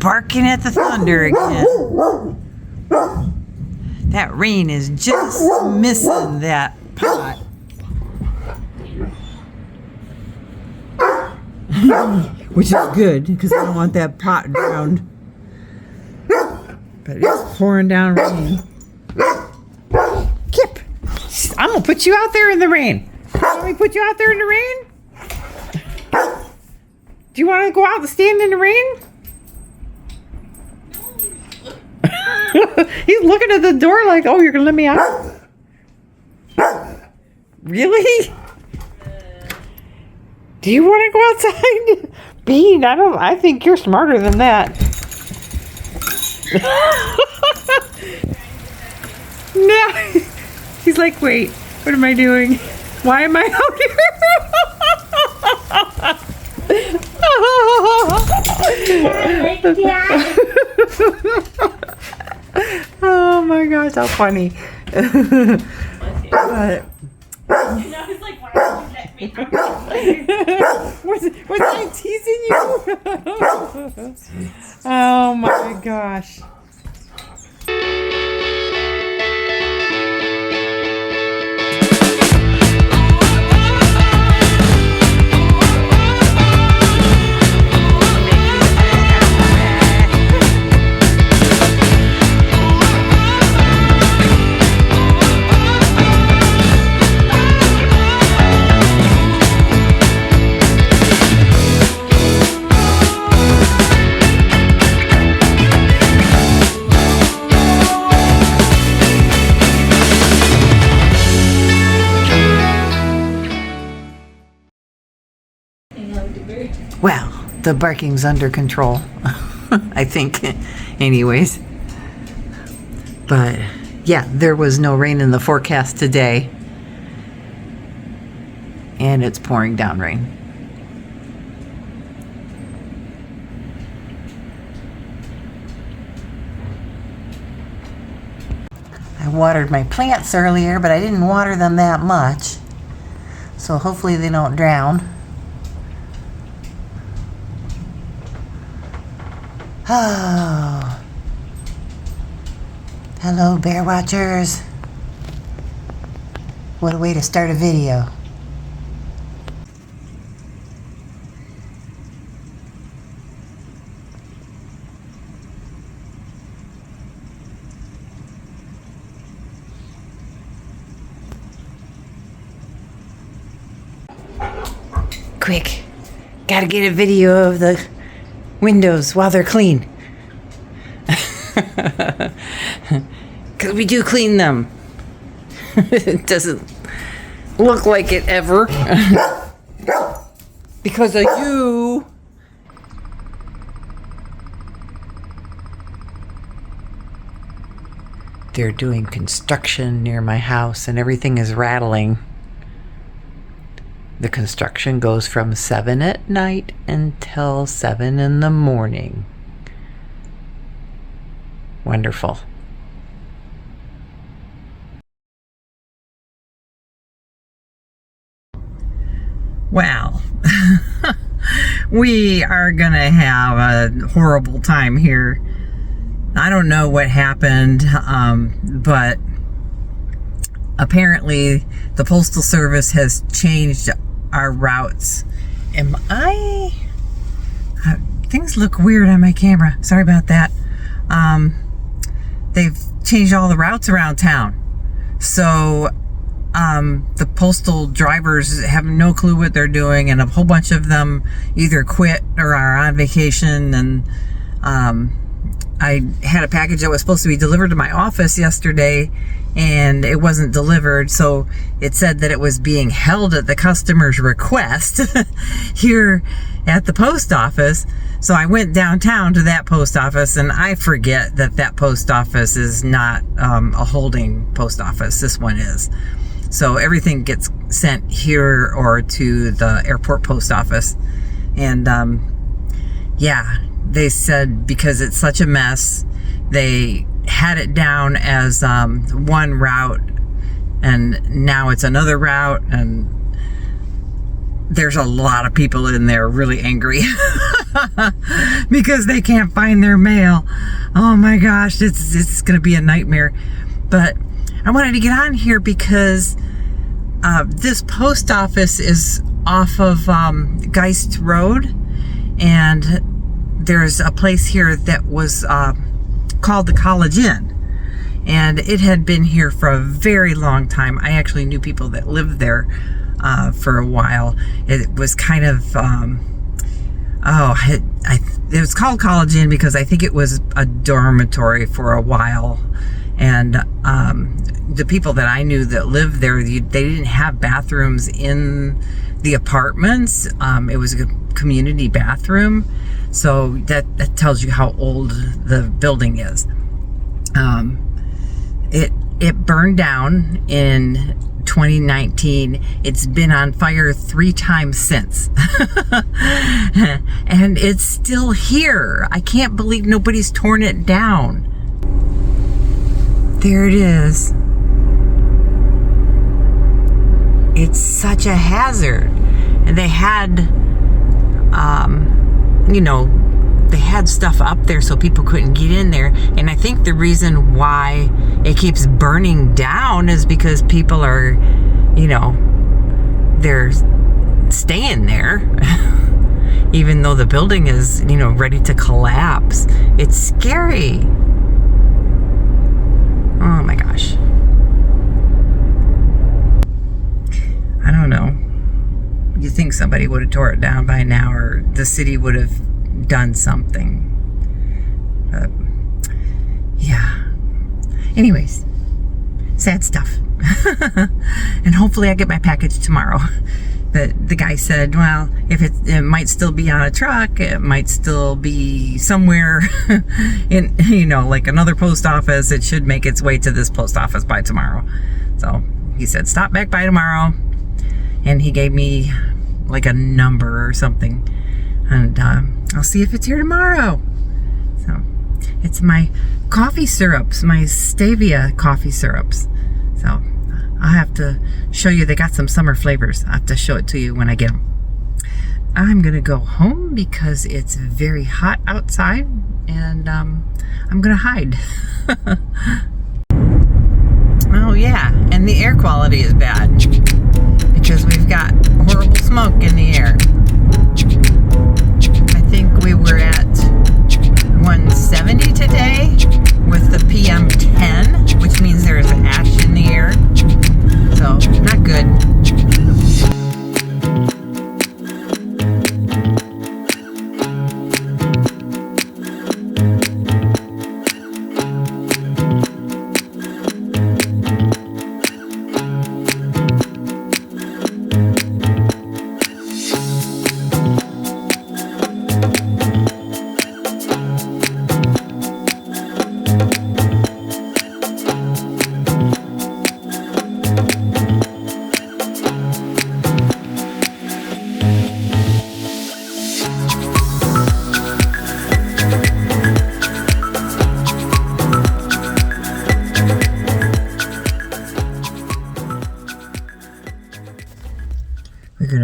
barking at the thunder again. That rain is just missing that pot. Which is good, because I don't want that pot drowned. But it's pouring down rain. Kip, I'm going to put you out there in the rain. Want me to put you out there in the rain? Do you want to go out and stand in the rain? He's looking at the door like, oh, you're going to let me out? Really? Do you want to go outside? Bean, I think you're smarter than that. No. He's like, wait, what am I doing? Why am I out here? Oh my gosh, how funny. But, was I teasing you? Oh my gosh. Well, the barking's under control, I think, anyways. But, yeah, there was no rain in the forecast today. And it's pouring down rain. I watered my plants earlier, but I didn't water them that much. So hopefully they don't drown. Oh, hello bear watchers. What a way to start a video. Quick, gotta get a video of the windows while they're clean. Because we do clean them. It doesn't look like it ever. Because of you. They're doing construction near my house and everything is rattling. The construction goes from 7 at night until 7 in the morning. Wonderful. Wow. We are gonna have a horrible time here. I don't know what happened, but apparently the Postal Service has changed our routes. Things look weird on my camera. Sorry about that. They've changed all the routes around town. So the postal drivers have no clue what they're doing, and a whole bunch of them either quit or are on vacation. And I had a package that was supposed to be delivered to my office yesterday, and it wasn't delivered, so it said that it was being held at the customer's request here at the post office. So I went downtown to that post office, and I forget that that post office is not a holding post office. This one is. So everything gets sent here or to the airport post office. And yeah, they said because it's such a mess, they had it down as one route, and now it's another route, and there's a lot of people in there really angry. because they can't find their mail. Oh my gosh, it's gonna be a nightmare. But I wanted to get on here because this post office is off of Geist Road, and there's a place here that was called the College Inn, and it had been here for a very long time. I actually knew people that lived there for a while. It was kind of it was called College Inn because I think it was a dormitory for a while, and the people that I knew that lived there, they didn't have bathrooms in the apartments. It was a community bathroom, so that tells you how old the building is. It burned down in 2019. It's been on fire 3 times since. And it's still here. I can't believe nobody's torn it down. There it is. It's such a hazard. And they had, they had stuff up there so people couldn't get in there. And I think the reason why it keeps burning down is because people are, they're staying there. Even though the building is, ready to collapse. It's scary. Oh my gosh. I don't know. You think somebody would have tore it down by now, or the city would have done something. But, yeah. Anyways, sad stuff. And hopefully I get my package tomorrow. But the guy said, well, if it might still be on a truck, it might still be somewhere in, like another post office. It should make its way to this post office by tomorrow. So he said, stop back by tomorrow. And he gave me like a number or something. And I'll see if it's here tomorrow. So it's my coffee syrups, my stevia coffee syrups. So I'll have to show you. They got some summer flavors. I'll have to show it to you when I get them. I'm going to go home because it's very hot outside, and I'm going to hide. Oh yeah, and the air quality is bad because we've got horrible smoke in the air. I think we were at 170 today with the PM 10, which means there is ash in the air. So, not good.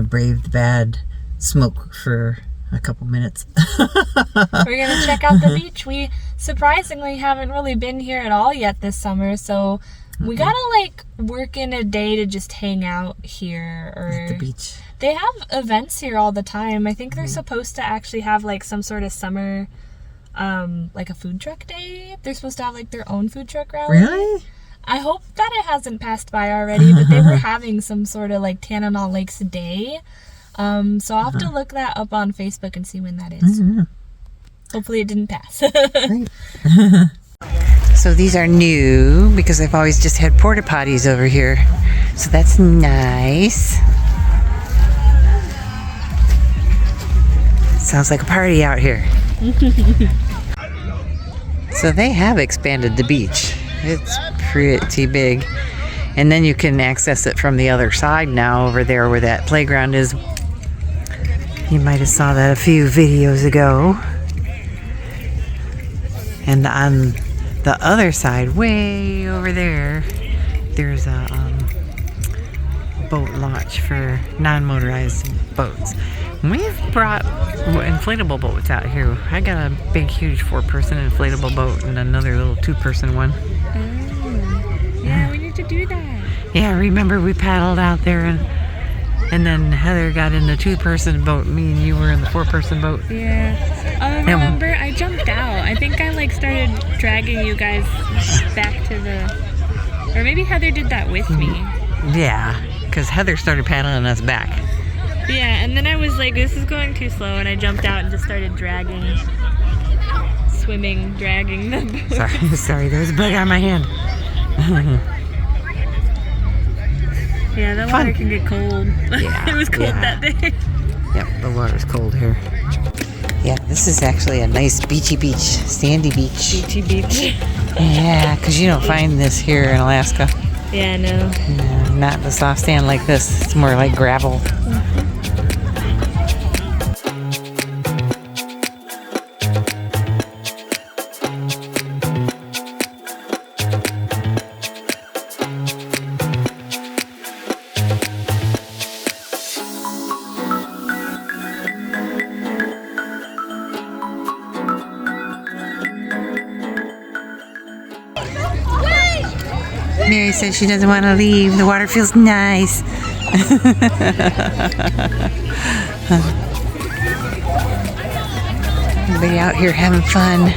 Brave the bad smoke for a couple minutes. We're gonna check out the beach. We surprisingly haven't really been here at all yet this summer, so we gotta work in a day to just hang out here or at the beach. They have events here all the time. I think they're supposed to actually have some sort of summer a food truck day. They're supposed to have their own food truck rally. Really? I hope that it hasn't passed by already, but they were having some sort of Tanana Lakes Day. So I'll have to look that up on Facebook and see when that is. Hopefully it didn't pass. So these are new because I've always just had porta potties over here. So that's nice. Sounds like a party out here. So they have expanded the beach. It's pretty big. And then you can access it from the other side now over there where that playground is. You might have saw that a few videos ago. And on the other side, way over there, there's a boat launch for non-motorized boats. We've brought inflatable boats out here. I got a big, huge 4-person inflatable boat and another little 2-person one. Oh, yeah, we need to do that. Yeah, remember we paddled out there and then Heather got in the 2-person boat. Me and you were in the 4-person boat. Yeah. Remember, I jumped out. I think I started dragging you guys back to the... Or maybe Heather did that with me. Yeah, because Heather started paddling us back. Yeah, and then I was like, this is going too slow, and I jumped out and just started dragging the boat. Sorry, there was a bug on my hand. Yeah, that water can get cold. Yeah, it was cold that day. Yep, the water's cold here. Yeah, this is actually a nice beachy beach, sandy beach. Beachy beach. Yeah, because you don't find this here in Alaska. Yeah, no. No, not the soft sand like this. It's more like gravel. Mary says she doesn't want to leave. The water feels nice. Everybody out here having fun.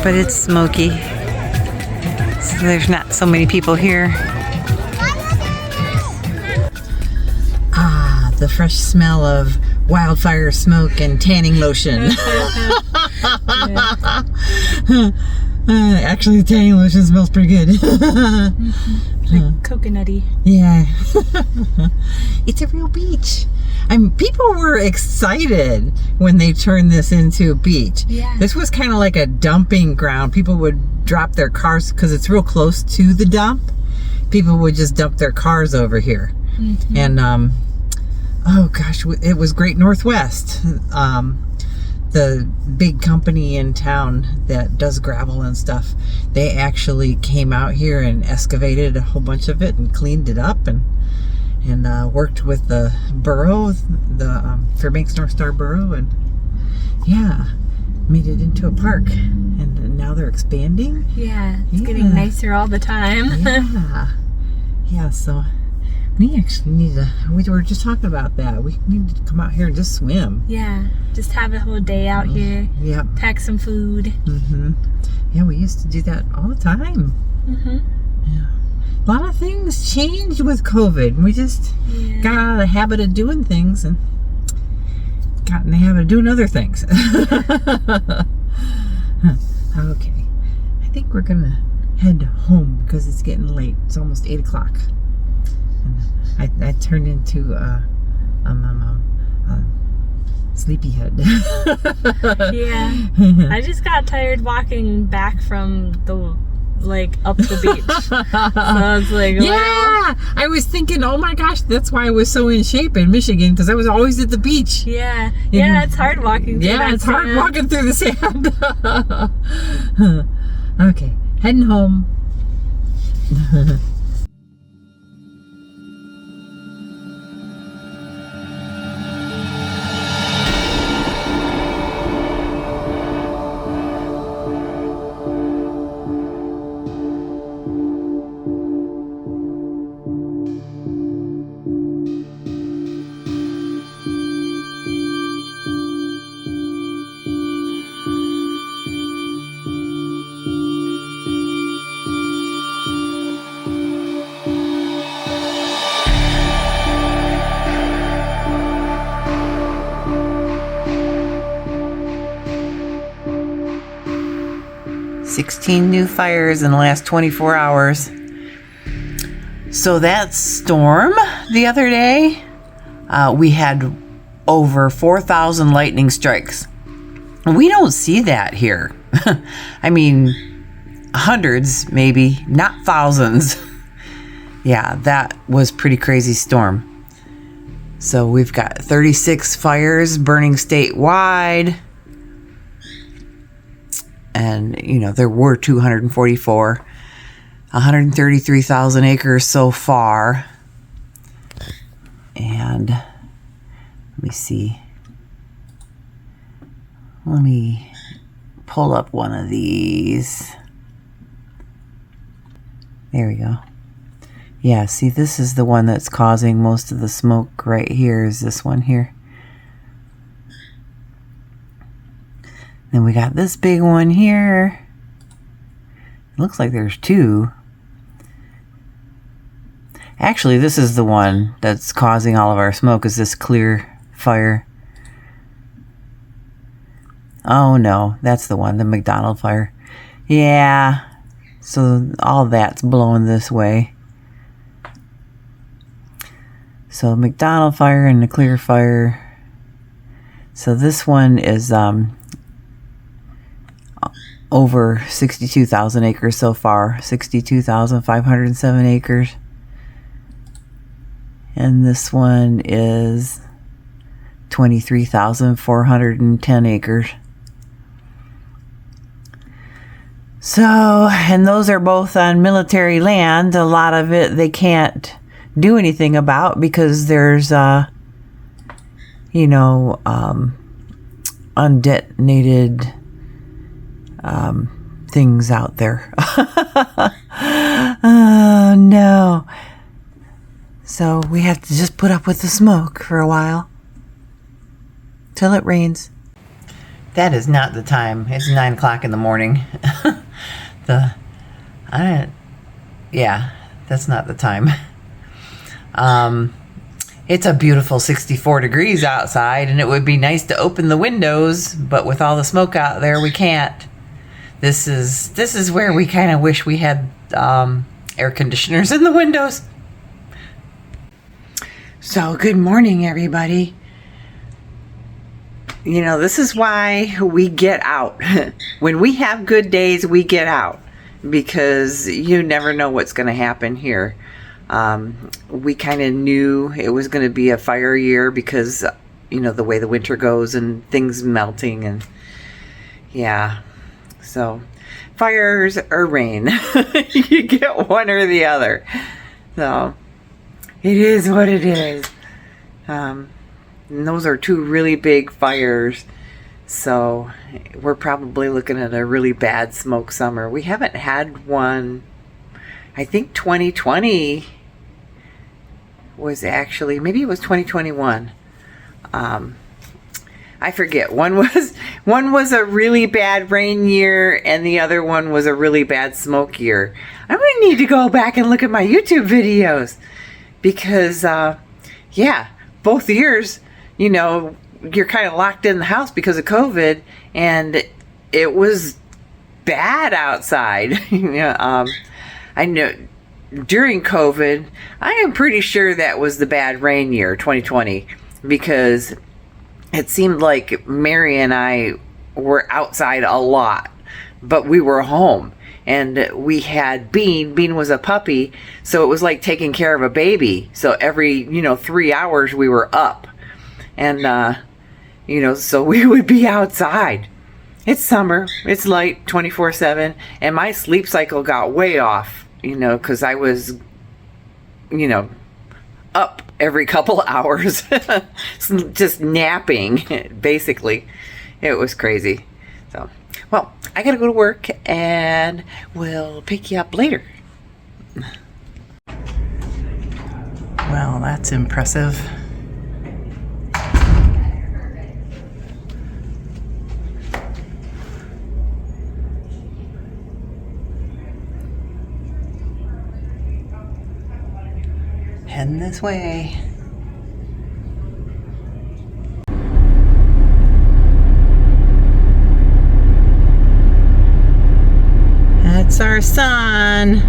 But it's smoky, so there's not so many people here. Ah, the fresh smell of wildfire smoke and tanning lotion. Actually, the tanning lotion smells pretty good. Like coconutty. Yeah. It's a real beach. People were excited when they turned this into a beach. Yeah. This was kind of like a dumping ground. People would drop their cars because it's real close to the dump. People would just dump their cars over here. Mm-hmm. And oh gosh, it was Great Northwest. The big company in town that does gravel and stuff, they actually came out here and excavated a whole bunch of it and cleaned it up and worked with the borough, the Fairbanks North Star Borough, and yeah, made it into a park. And now they're expanding. Yeah, it's getting nicer all the time. Yeah, so we actually need to, we were just talking about that. We need to come out here and just swim. Yeah, just have a whole day out here. Yep. Pack some food. Mm-hmm. Yeah, we used to do that all the time. Mm-hmm. Yeah. A lot of things changed with COVID. We just got out of the habit of doing things and got in the habit of doing other things. Okay. I think we're going to head home because it's getting late. It's almost 8 o'clock. I turned into sleepyhead. Yeah. I just got tired walking back from up the beach. So I was like, yeah, I was thinking, oh my gosh, that's why I was so in shape in Michigan, because I was always at the beach. Yeah. Yeah, it's hard walking through that it's sand. hard walking through the sand. Okay, heading home. 16 new fires in the last 24 hours. So that storm the other day, we had over 4,000 lightning strikes. We don't see that here. I mean, hundreds maybe, not thousands. Yeah, that was pretty crazy storm. So we've got 36 fires burning statewide. And, there were 244 133,000 acres so far. And let me see. Let me pull up one of these. There we go. Yeah, see, this is the one that's causing most of the smoke right here, is this one here. Then we got this big one here. It looks like there's two. Actually, this is the one that's causing all of our smoke, is this clear fire. Oh no, that's the one, the McDonald fire. Yeah, so all that's blowing this way. So McDonald fire and the clear fire. So this one is over 62,000 acres so far, 62,507 acres. And this one is 23,410 acres. So, and those are both on military land. A lot of it they can't do anything about because there's, undetonated things out there. Oh, no. So we have to just put up with the smoke for a while till it rains. That is not the time. It's 9 o'clock in the morning. Yeah, that's not the time. It's a beautiful 64 degrees outside, and it would be nice to open the windows, but with all the smoke out there, we can't. This is where we kind of wish we had air conditioners in the windows. So, good morning, everybody. You know, this is why we get out. When we have good days, we get out because you never know what's going to happen here. We kind of knew it was going to be a fire year because, the way the winter goes and things melting and yeah. So, fires or rain. You get one or the other. So, it is what it is. And those are two really big fires. So we're probably looking at a really bad smoke summer. We haven't had one. I think 2020 was actually, maybe it was 2021. I forget. One was a really bad rain year and the other one was a really bad smoke year. I'm going to need to go back and look at my YouTube videos because, both years, you're kind of locked in the house because of COVID, and it was bad outside. I know during COVID, I am pretty sure that was the bad rain year, 2020, because it seemed like Mary and I were outside a lot, but we were home. And we had Bean. Bean was a puppy, so it was like taking care of a baby. So every, 3 hours we were up. And, so we would be outside. It's summer. It's light 24/7. And my sleep cycle got way off, because I was, up every couple hours. Just napping, basically. It was crazy. So, well, I gotta go to work and we'll pick you up later. Well, that's impressive. Heading this way. That's our sun.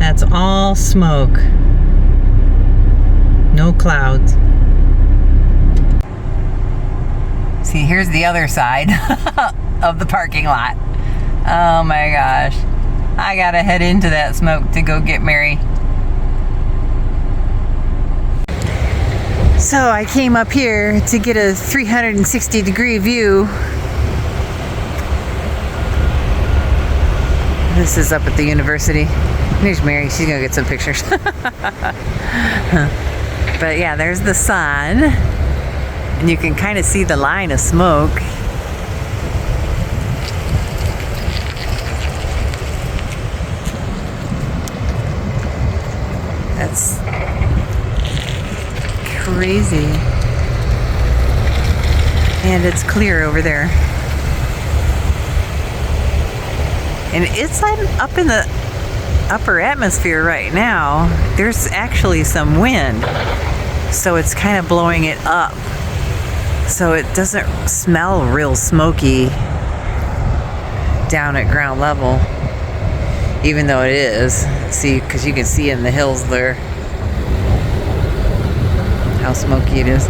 That's all smoke. No clouds. See, here's the other side of the parking lot. Oh my gosh. I gotta head into that smoke to go get Mary. So I came up here to get a 360-degree view. This is up at the university. There's Mary. She's gonna get some pictures. But yeah, there's the sun. And you can kind of see the line of smoke. That's crazy. And it's clear over there. And it's up in the upper atmosphere right now. There's actually some wind. So it's kind of blowing it up. So it doesn't smell real smoky down at ground level. Even though it is. See, because you can see in the hills there how smoky it is.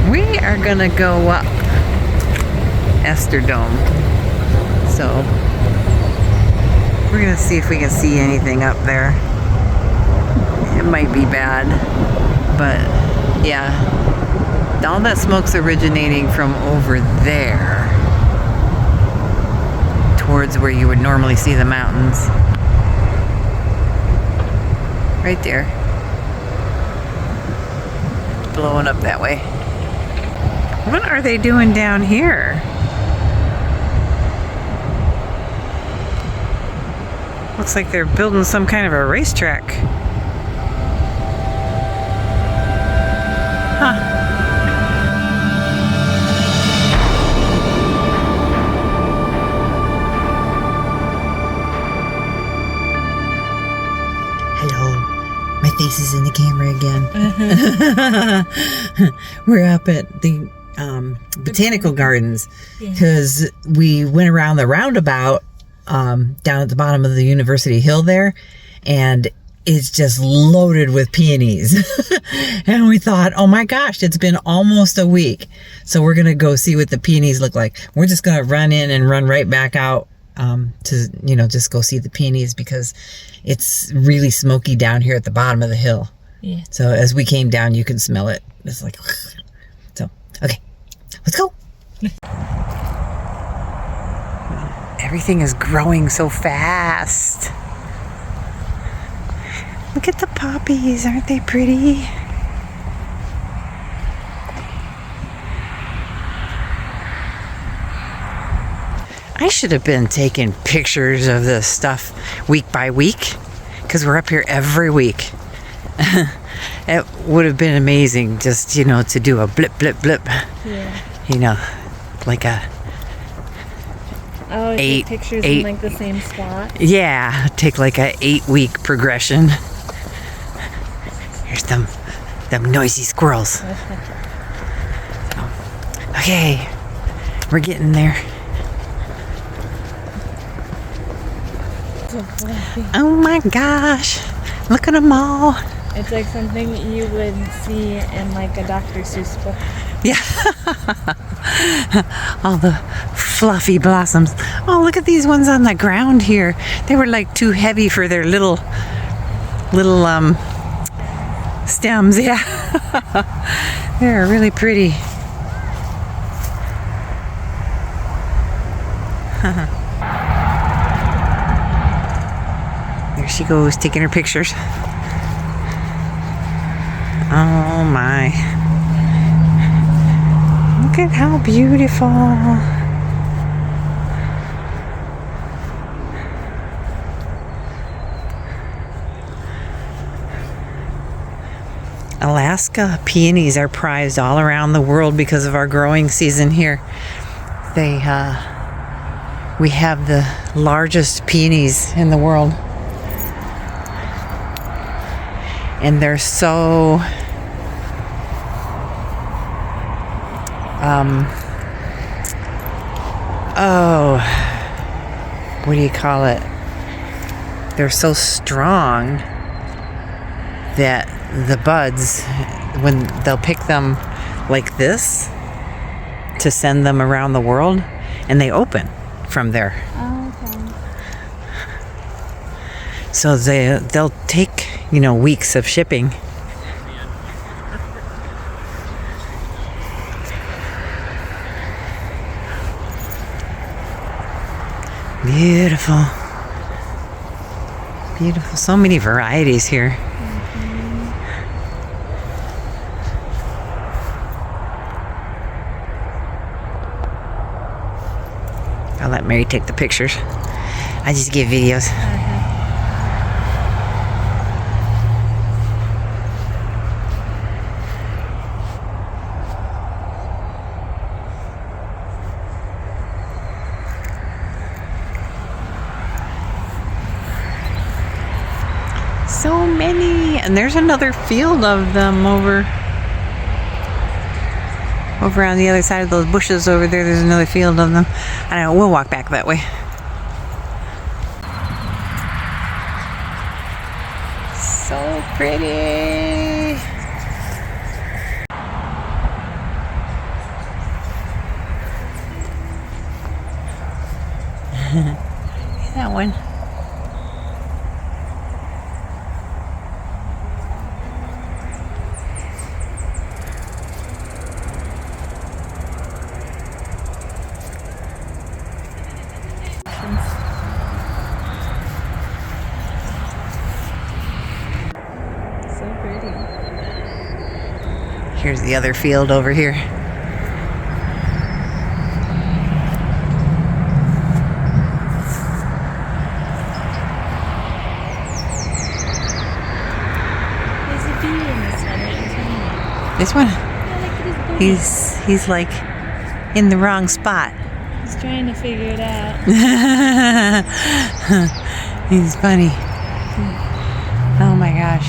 We are gonna go up Esterdome. So we're gonna see if we can see anything up there. It might be bad, but yeah, all that smoke's originating from over there towards where you would normally see the mountains. Right there. Blowing up that way. What are they doing down here? Looks like they're building some kind of a racetrack. Huh. My face is in the camera again. We're up at the botanical gardens because we went around the roundabout down at the bottom of the University Hill there, and it's just loaded with peonies. And we thought, oh my gosh, it's been almost a week. So we're going to go see what the peonies look like. We're just going to run in and run right back out to, just go see the peonies because it's really smoky down here at the bottom of the hill. Yeah. So as we came down, you can smell it. It's like, so, okay, let's go. Everything is growing so fast. Look at the poppies, aren't they pretty? I should have been taking pictures of this stuff week by week because we're up here every week. It would have been amazing just, to do a blip, blip, blip. Yeah. Like a... Oh, take pictures in like the same spot? Yeah, take like a 8-week progression. Here's them noisy squirrels. Okay, we're getting there. Oh my gosh, look at them all. It's like something you would see in like a Dr. Seuss book. Yeah. All the fluffy blossoms. Oh, look at these ones on the ground here. They were like too heavy for their little stems. Yeah. They're really pretty. There she goes, taking her pictures. Oh my. Look at how beautiful. Alaska peonies are prized all around the world because of our growing season here. We have the largest peonies in the world. And they're so what do you call it? They're so strong that the buds, when they'll pick them like this to send them around the world, and they open from there. Oh, okay. So they'll take, weeks of shipping. Beautiful. Beautiful. So many varieties here. I'll let Mary take the pictures. I just give videos. So many, and there's another field of them over on the other side of those bushes over there. There's another field of them. I don't know, we'll walk back that way. So pretty. That one. Here's the other field over here. There's a bee in this one, right? This one? Yeah, look at his body. He's like in the wrong spot. He's trying to figure it out. He's funny. Oh my gosh.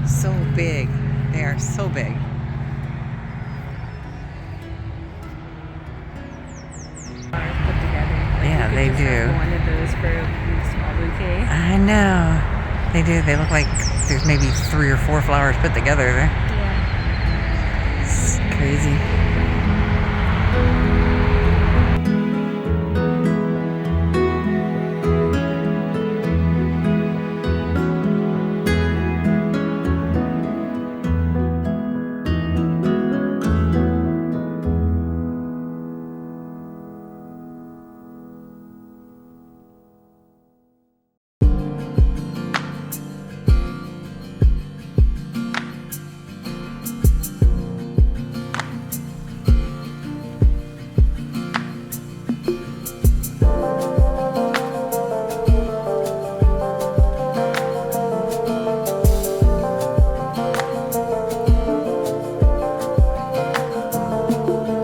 So big. They are so big. Put together. Like Yeah, you they could just do. have one of those for a small bouquet. I know. They do. They look like there's maybe 3 or 4 flowers put together there. Yeah. It's crazy.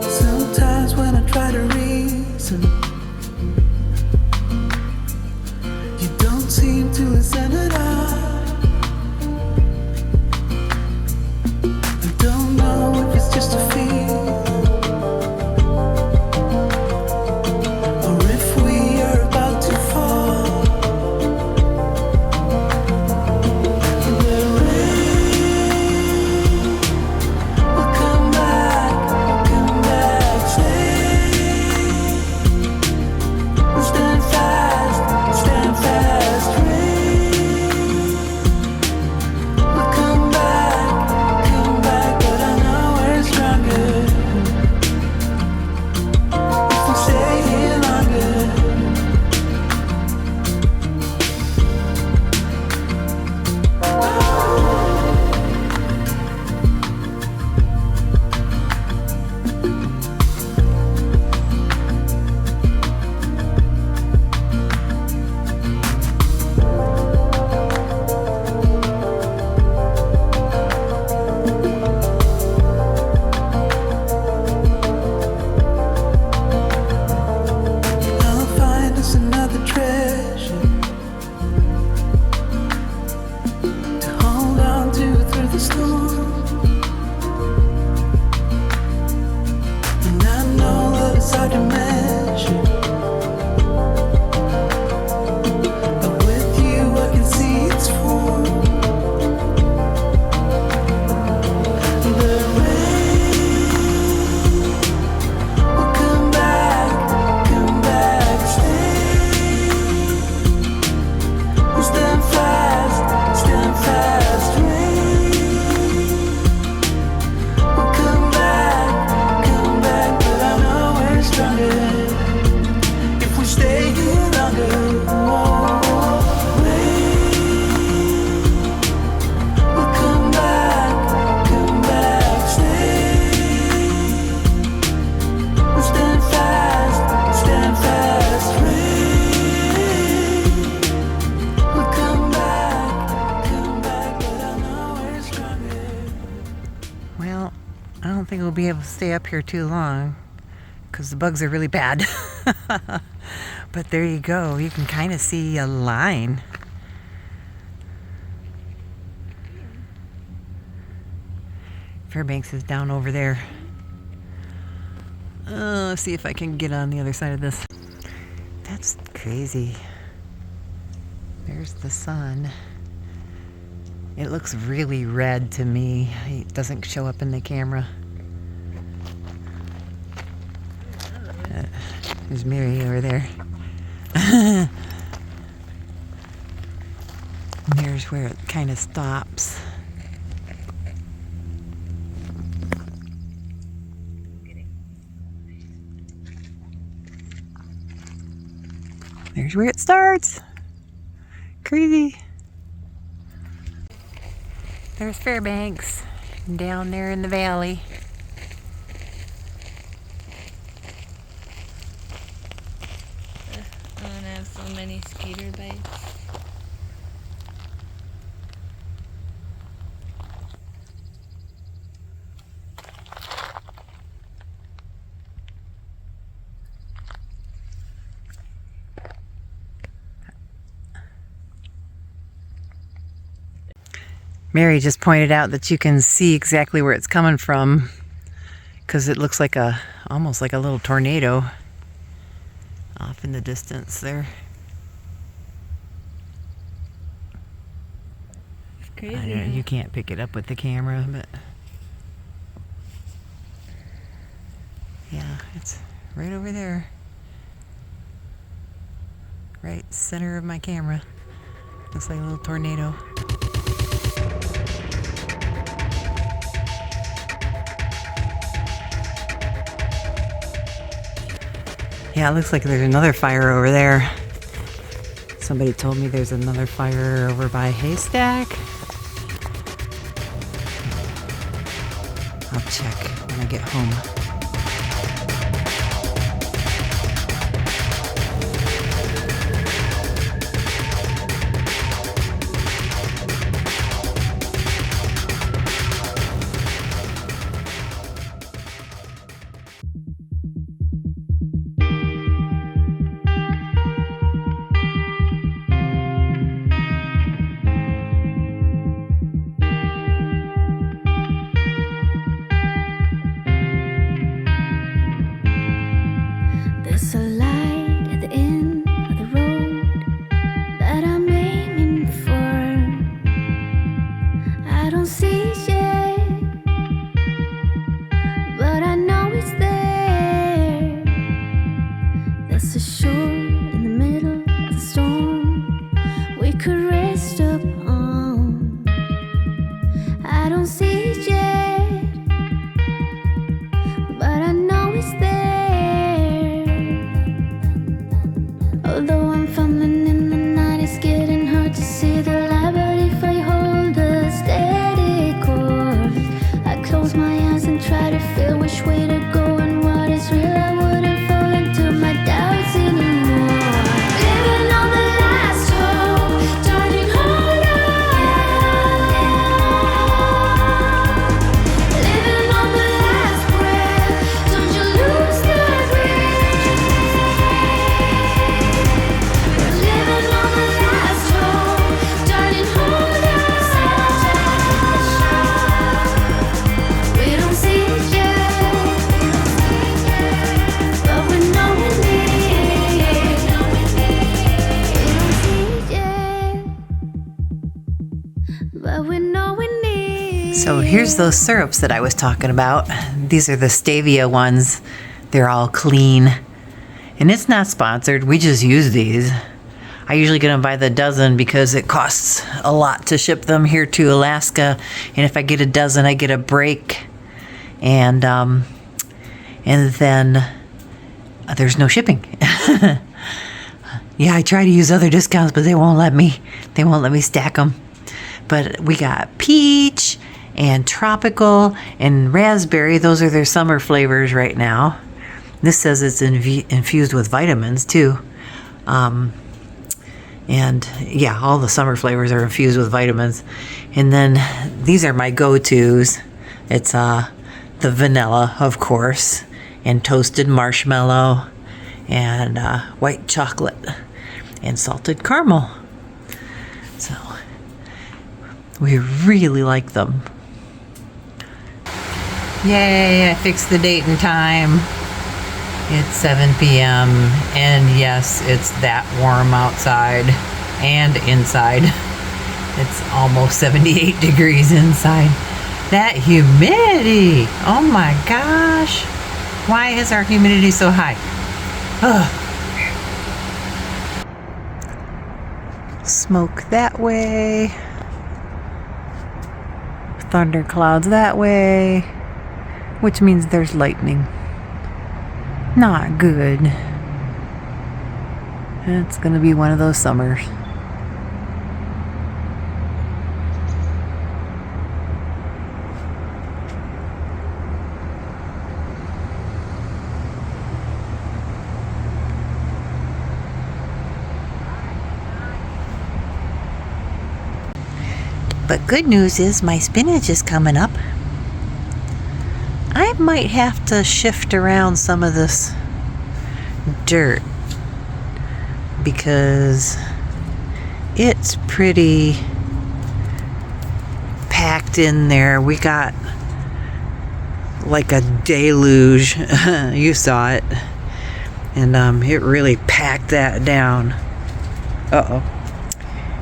Sometimes when I try to reason, you don't seem to listen at all. I don't know if it's just a feeling, or if we are about to fall. The rain will come back, stay. Stand fast, rain. think we'll be able to stay up here too long because the bugs are really bad. But there you go. You can kind of see a line. Fairbanks is down over there. Let's see if I can get on the other side of this. That's crazy. There's the sun. It looks really red to me. It doesn't show up in the camera. There's Mary over there. And there's where it kind of stops. There's where it starts. Crazy. There's Fairbanks down there in the valley. I want to have so many skater bikes. Mary just pointed out that you can see exactly where it's coming from because it looks like almost like a little tornado off in the distance there. It's I crazy. don't know, you can't pick it up with the camera, but yeah, it's right over there. Right center of my camera. Looks like a little tornado. Yeah, it looks like there's another fire over there. Somebody told me there's another fire over by Haystack. I'll check when I get home. There's a light at the end of the road that I'm aiming for. I don't see it yet, but I know it's there. There's a shore in the middle of the storm we could rest up on. I don't see it yet, but I know it's there. Although I'm fumbling in the night, it's getting hard to see the light. But if I hold a steady course, I close my eyes and try to feel which way to go and what is real. I wouldn't fall into my doubts anymore. Living on the last hope, turning harder. Living on the last breath, don't you lose the grip. Living on the last hope, turning harder. We don't see it yet, but we know we need. We don't see it yet, but we know we need. So here's those syrups that I was talking about. These are the stevia ones. They're all clean. And it's not sponsored. We just use these. I usually get them by the dozen because it costs a lot to ship them here to Alaska. And if I get a dozen, I get a break. And then there's no shipping. Yeah, I try to use other discounts, but they won't let me. They won't let me stack them. But we got peach and tropical and raspberry. Those are their summer flavors right now. This says it's infused with vitamins too. And yeah, all the summer flavors are infused with vitamins. And then these are my go-tos. It's the vanilla, of course, and toasted marshmallow, and white chocolate, and salted caramel. So we really like them. Yay, I fixed the date and time. It's 7 p.m. and yes, it's that warm outside and inside. It's almost 78 degrees inside. That humidity! Oh my gosh! Why is our humidity so high? Ugh. Smoke that way. Thunder clouds that way. Which means there's lightning. Not good. It's gonna be one of those summers. But good news is my spinach is coming up. I might have to shift around some of this dirt because it's pretty packed in there. We got like a deluge. You saw it. And it really packed that down. Uh-oh.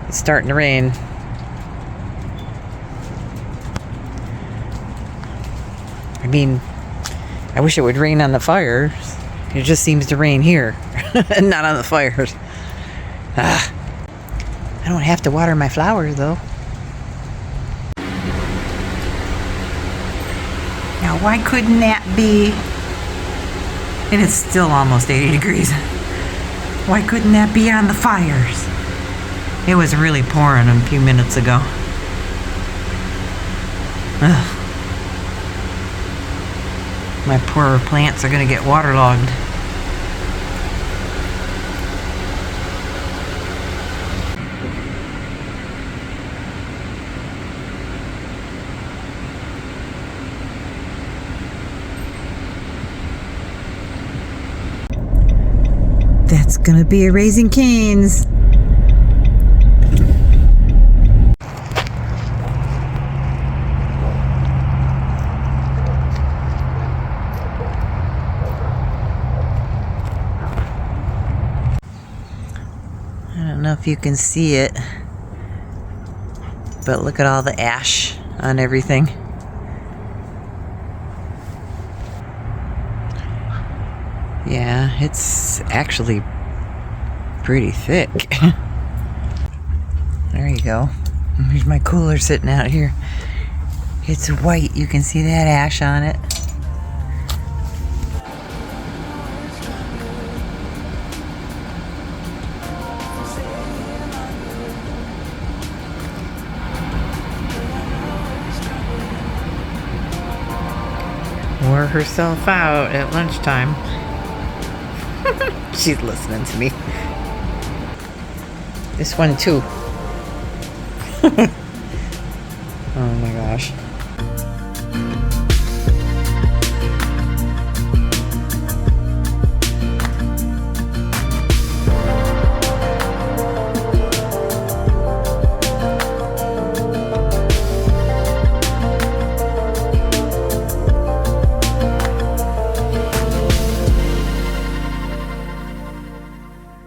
It's starting to rain. I mean, I wish it would rain on the fires. It just seems to rain here, and not on the fires. I don't have to water my flowers, though. Now, why couldn't that be? And it's still almost 80 degrees. Why couldn't that be on the fires? It was really pouring a few minutes ago. Ugh. My poor plants are going to get waterlogged. That's going to be a Raising Cane's. I don't know if you can see it, but look at all the ash on everything. Yeah, it's actually pretty thick. There you go. Here's my cooler sitting out here. It's white. You can see that ash on it. Wore herself out at lunchtime. She's listening to me. This one too. Oh my gosh.